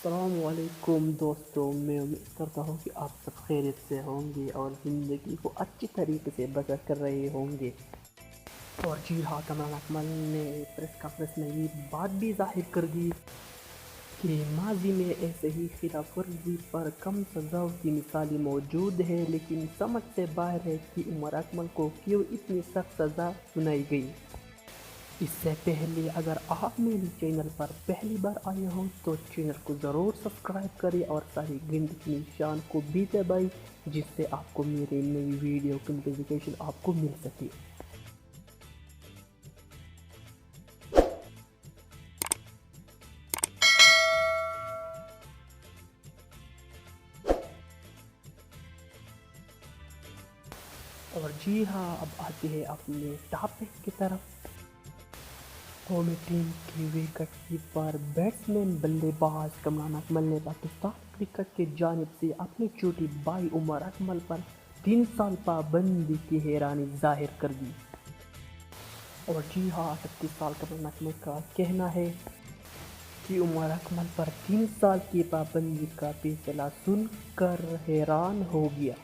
السلام علیکم دوستوں، میں امید کرتا ہوں کہ آپ سب خیریت سے ہوں گے اور زندگی کو اچھی طریقے سے بسر کر رہے ہوں گے۔ اور جی ہاں، کمران اکمل نے پریس کانفرنس میں یہ بات بھی ظاہر کر دی کہ ماضی میں ایسے ہی خلاف ورزی پر کم سزاؤں کی مثالیں موجود ہیں، لیکن سمجھ سے باہر ہے کہ عمر اکمل کو کیوں اتنی سخت سزا سنائی گئی۔ اس سے پہلے اگر آپ میرے چینل پر پہلی بار آئے ہوں تو چینل کو ضرور سبسکرائب کریں اور ساری گھنٹی کے نشان کو بھی دبائیں، جس سے آپ کو میری نئی ویڈیو کی نوٹیفیکیشن آپ کو مل سکے۔ اور جی ہاں، اب آتے ہیں اپنے ٹاپک کی طرف۔ قومی ٹیم کی وکٹ کیپر بیٹسمین بلے باز کمران اکمل نے پاکستان کرکٹ کی جانب سے اپنے چھوٹے بھائی عمر اکمل پر 3 سال پابندی کی حیرانی ظاہر کر دی۔ اور جی ہاں، 38 سال کمران اکمل کا کہنا ہے کہ عمر اکمل پر 3 سال کی پابندی کا فیصلہ سن کر حیران ہو گیا۔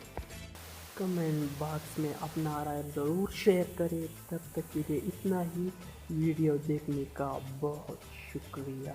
کمنٹ باکس میں اپنا رائے ضرور شیئر کریں۔ تب تک کے لیے اتنا ہی۔ ویڈیو دیکھنے کا بہت شکریہ۔